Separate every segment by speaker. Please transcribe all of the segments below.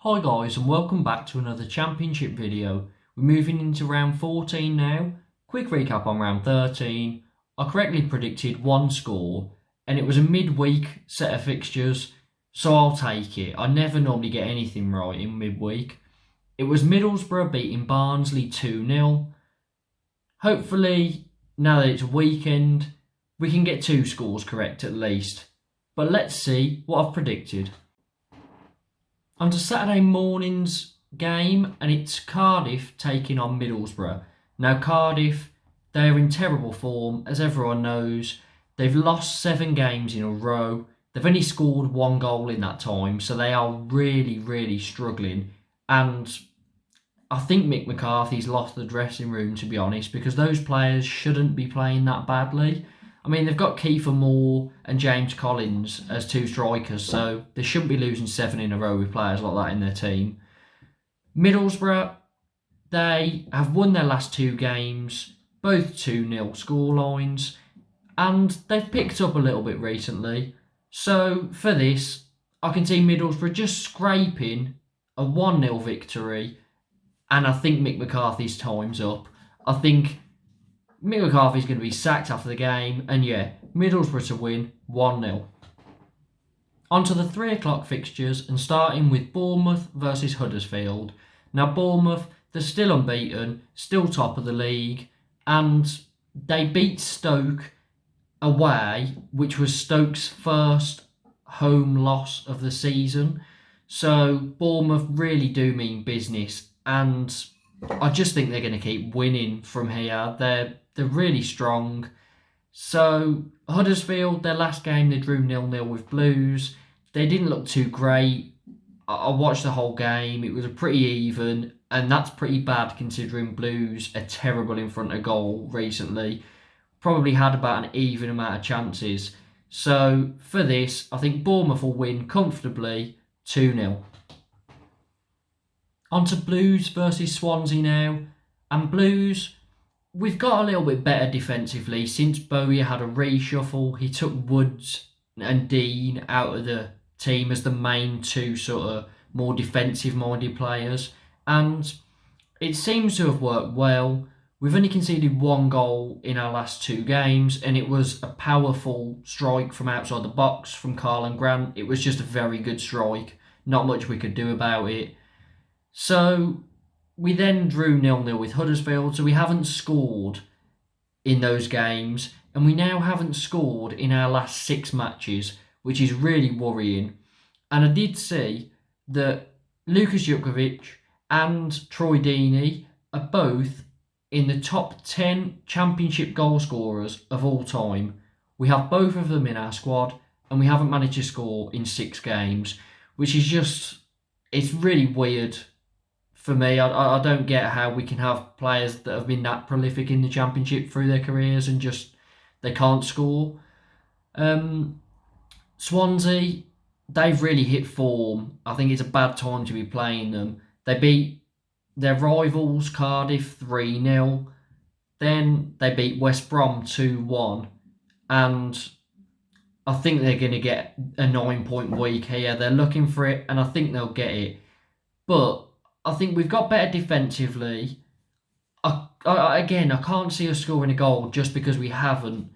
Speaker 1: Hi guys, and welcome back to another championship video. We're moving into round 14 now. Quick recap on round 13. I correctly predicted one score and it was a midweek set of fixtures, so I'll take it. I never normally get anything right in midweek. It was Middlesbrough beating Barnsley 2-0. Hopefully, now that it's a weekend, we can get two scores correct at least. But let's see what I've predicted. On to Saturday morning's game, and it's Cardiff taking on Middlesbrough. Now Cardiff, they're in terrible form, as everyone knows. They've lost 7 games in a row. They've only scored 1 goal in that time, so they are really struggling. And I think Mick McCarthy's lost the dressing room, to be honest, because those players shouldn't be playing that badly. I mean, they've got Kiefer Moore and James Collins as 2 strikers, so they shouldn't be losing 7 in a row with players like that in their team. Middlesbrough, they have won their last 2 games, both 2-0 scorelines, and they've picked up a little bit recently. So for this, I can see Middlesbrough just scraping a 1-0 victory, and I think Mick McCarthy's time's up. I think Mick McCarthy's going to be sacked after the game, and yeah, Middlesbrough to win 1-0. On to the 3 o'clock fixtures, and starting with Bournemouth versus Huddersfield. Now Bournemouth, they're still unbeaten, still top of the league, and they beat Stoke away, which was Stoke's first home loss of the season. So Bournemouth really do mean business, and I just think they're going to keep winning from here. They're really strong. So Huddersfield, their last game, they drew 0-0 with Blues. They didn't look too great. I watched the whole game. It was a pretty even, and that's pretty bad considering Blues are terrible in front of goal recently. Probably had about an even amount of chances. So for this, I think Bournemouth will win comfortably 2-0. On to Blues versus Swansea now. And Blues, we've got a little bit better defensively since Bowyer had a reshuffle. He took Woods and Dean out of the team as the main 2 sort of more defensive-minded players. And it seems to have worked well. We've only conceded 1 goal in our last 2 games, and it was a powerful strike from outside the box from Karlan Grant. It was just a very good strike. Not much we could do about it. So we then drew 0-0 with Huddersfield, so we haven't scored in those games, and we now haven't scored in our last 6 matches, which is really worrying. And I did see that Lukas Jutkovic and Troy Deeney are both in the top 10 championship goal scorers of all time. We have both of them in our squad, and we haven't managed to score in 6 games, which is just, it's really weird. For me, I don't get how we can have players that have been that prolific in the Championship through their careers and just they can't score. Swansea, they've really hit form. I think it's a bad time to be playing them. They beat their rivals Cardiff 3-0. Then they beat West Brom 2-1. And I think they're going to get a 9-point week here. They're looking for it and I think they'll get it. But I think we've got better defensively. Again, I can't see us scoring a goal just because we haven't.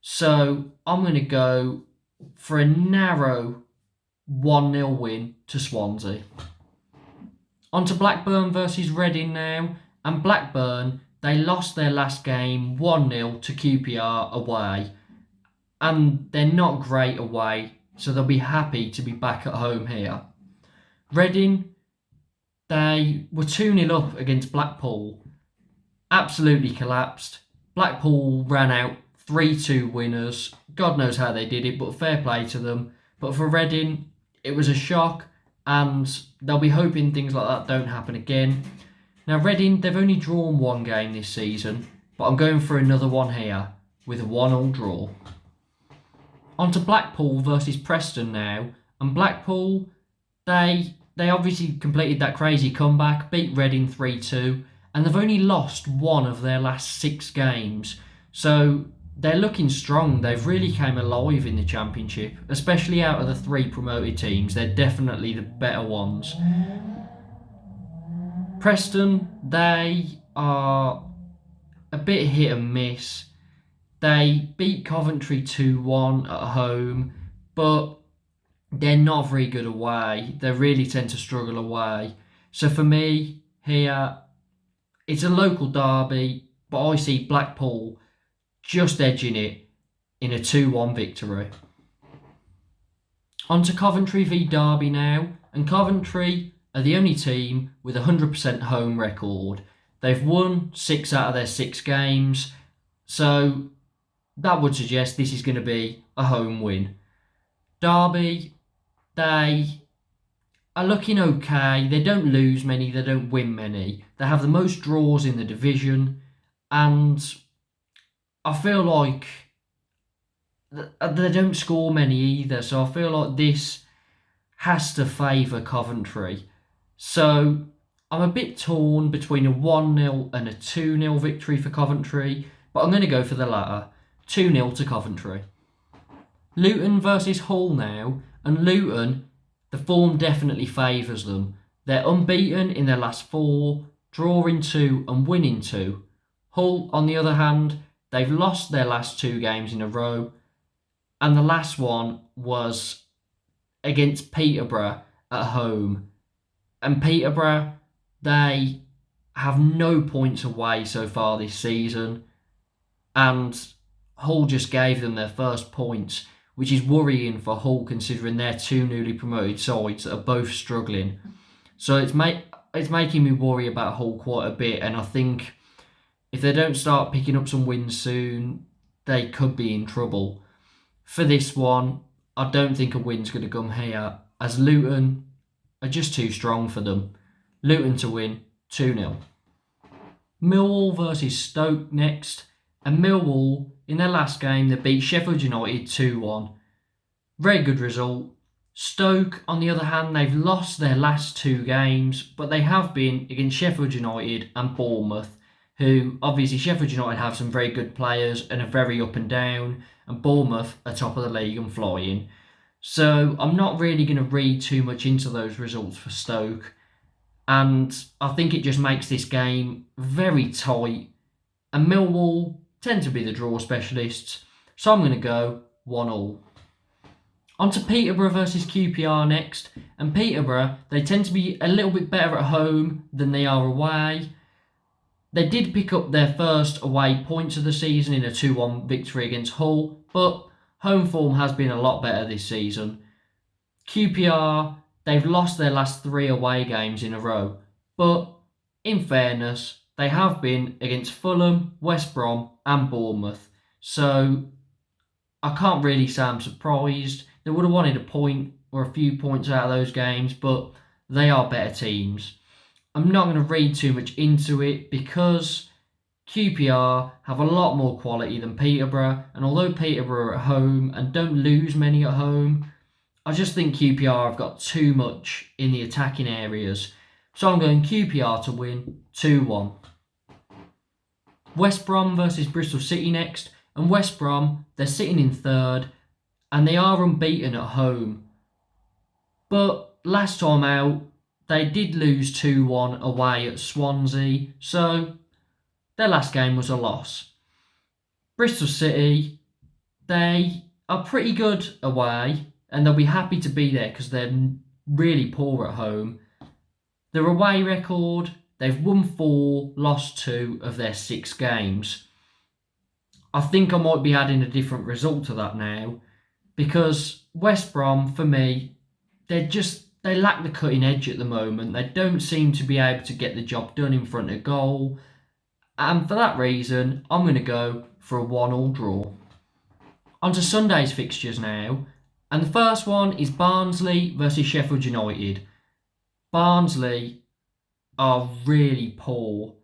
Speaker 1: So I'm going to go for a narrow 1-0 win to Swansea. On to Blackburn versus Reading now. And Blackburn, they lost their last game 1-0 to QPR away. And they're not great away, so they'll be happy to be back at home here. Reading, they were 2-0 up against Blackpool. Absolutely collapsed. Blackpool ran out 3-2 winners. God knows how they did it, but fair play to them. But for Reading, it was a shock, and they'll be hoping things like that don't happen again. Now Reading, they've only drawn 1 game this season, but I'm going for another one here with a 1-1 draw. On to Blackpool versus Preston now. And Blackpool, they obviously completed that crazy comeback, beat Reading 3-2, and they've only lost 1 of their last 6 games. So they're looking strong. They've really came alive in the Championship, especially out of the 3 promoted teams. They're definitely the better ones. Preston, they are a bit hit and miss. They beat Coventry 2-1 at home, but they're not very good away. They really tend to struggle away. So for me, here, it's a local derby, but I see Blackpool just edging it in a 2-1 victory. On to Coventry v Derby now, and Coventry are the only team with a 100% home record. They've won 6 out of their 6 games, so that would suggest this is going to be a home win. Derby, they are looking okay. They don't lose many, they don't win many. They have the most draws in the division, and I feel like they don't score many either, so I feel like this has to favour Coventry. So I'm a bit torn between a 1-0 and a 2-0 victory for Coventry, but I'm going to go for the latter. 2-0 to Coventry. Luton versus Hull now, and Luton, the form definitely favours them. They're unbeaten in their last 4, drawing 2 and winning 2. Hull, on the other hand, they've lost their last 2 games in a row, and the last one was against Peterborough at home. And Peterborough, they have no points away so far this season, and Hull just gave them their first points, which is worrying for Hull considering they're 2 newly promoted sides that are both struggling. So it's making me worry about Hull quite a bit, and I think if they don't start picking up some wins soon, they could be in trouble. For this one, I don't think a win's going to come here, as Luton are just too strong for them. Luton to win, 2-0. Millwall versus Stoke next, and Millwall, in their last game, they beat Sheffield United 2-1. Very good result. Stoke, on the other hand, they've lost their last 2 games, but they have been against Sheffield United and Bournemouth, who, obviously, Sheffield United have some very good players and are very up and down, and Bournemouth are top of the league and flying. So I'm not really going to read too much into those results for Stoke, and I think it just makes this game very tight, and Millwall tend to be the draw specialists, so I'm going to go 1-1. On to Peterborough versus QPR next, and Peterborough, they tend to be a little bit better at home than they are away. They did pick up their first away points of the season in a 2-1 victory against Hull, but home form has been a lot better this season. QPR, they've lost their last 3 away games in a row, but in fairness, they have been against Fulham, West Brom and Bournemouth, so I can't really say I'm surprised. They would have wanted a point or a few points out of those games, but they are better teams. I'm not going to read too much into it because QPR have a lot more quality than Peterborough, and although Peterborough are at home and don't lose many at home, I just think QPR have got too much in the attacking areas. So I'm going QPR to win 2-1. West Brom versus Bristol City next, and West Brom, they're sitting in 3rd and they are unbeaten at home. But last time out, they did lose 2-1 away at Swansea, so their last game was a loss. Bristol City, they are pretty good away, and they'll be happy to be there because they're really poor at home. Their away record, they've won 4, lost 2 of their 6 games. I think I might be adding a different result to that now, because West Brom, for me, they lack the cutting edge at the moment. They don't seem to be able to get the job done in front of goal. And for that reason, I'm going to go for a 1-1 draw. On to Sunday's fixtures now. And the first one is Barnsley versus Sheffield United. Barnsley are really poor.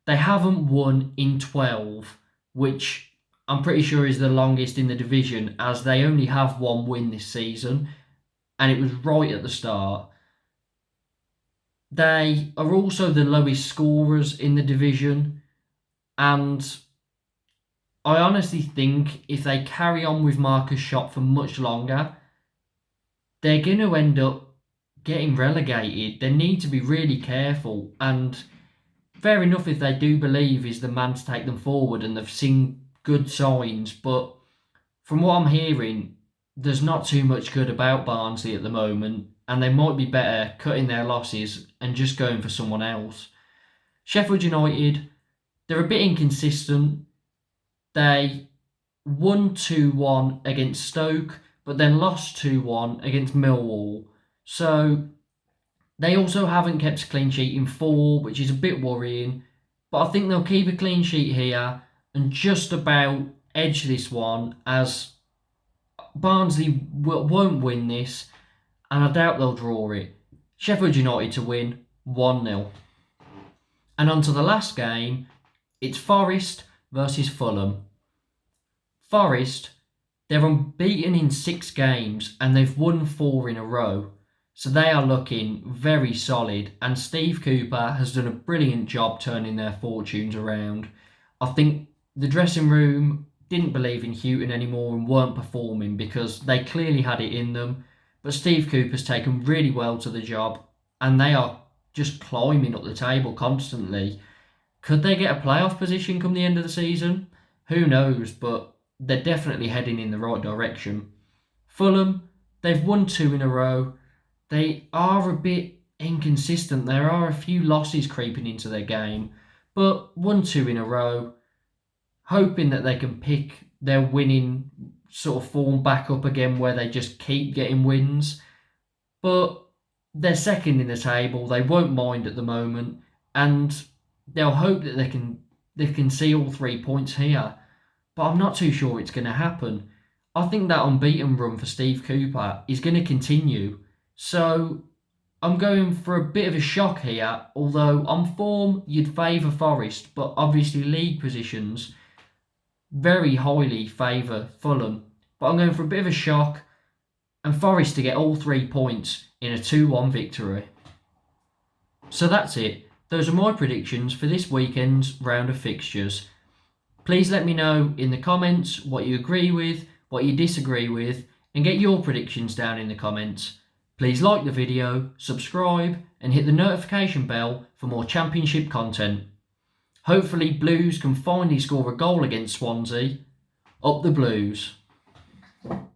Speaker 1: They haven't won in 12, which I'm pretty sure is the longest in the division, as they only have 1 win this season, and it was right at the start. They are also the lowest scorers in the division, and I honestly think if they carry on with Marcus Schopp for much longer, they're going to end up getting relegated. They need to be really careful. And fair enough if they do believe he's the man to take them forward and they've seen good signs. But from what I'm hearing, there's not too much good about Barnsley at the moment. And they might be better cutting their losses and just going for someone else. Sheffield United, they're a bit inconsistent. They won 2-1 against Stoke, but then lost 2-1 against Millwall. So they also haven't kept a clean sheet in 4, which is a bit worrying. But I think they'll keep a clean sheet here and just about edge this one, as Barnsley won't win this, and I doubt they'll draw it. Sheffield United to win 1-0. And on to the last game, it's Forest versus Fulham. Forest, they're unbeaten in 6 games and they've won 4 in a row. So they are looking very solid, and Steve Cooper has done a brilliant job turning their fortunes around. I think the dressing room didn't believe in Houghton anymore and weren't performing because they clearly had it in them. But Steve Cooper's taken really well to the job and they are just climbing up the table constantly. Could they get a playoff position come the end of the season? Who knows, but they're definitely heading in the right direction. Fulham, they've won 2 in a row. They are a bit inconsistent. There are a few losses creeping into their game, but 1-2 in a row, hoping that they can pick their winning sort of form back up again where they just keep getting wins. But they're second in the table. They won't mind at the moment, and they'll hope that they can see all 3 points here. But I'm not too sure it's going to happen. I think that unbeaten run for Steve Cooper is going to continue. So I'm going for a bit of a shock here, although on form you'd favour Forest, but obviously league positions very highly favour Fulham. But I'm going for a bit of a shock and Forest to get all 3 points in a 2-1 victory. So that's it. Those are my predictions for this weekend's round of fixtures. Please let me know in the comments what you agree with, what you disagree with, and get your predictions down in the comments. Please like the video, subscribe, and hit the notification bell for more Championship content. Hopefully Blues can finally score a goal against Swansea. Up the Blues.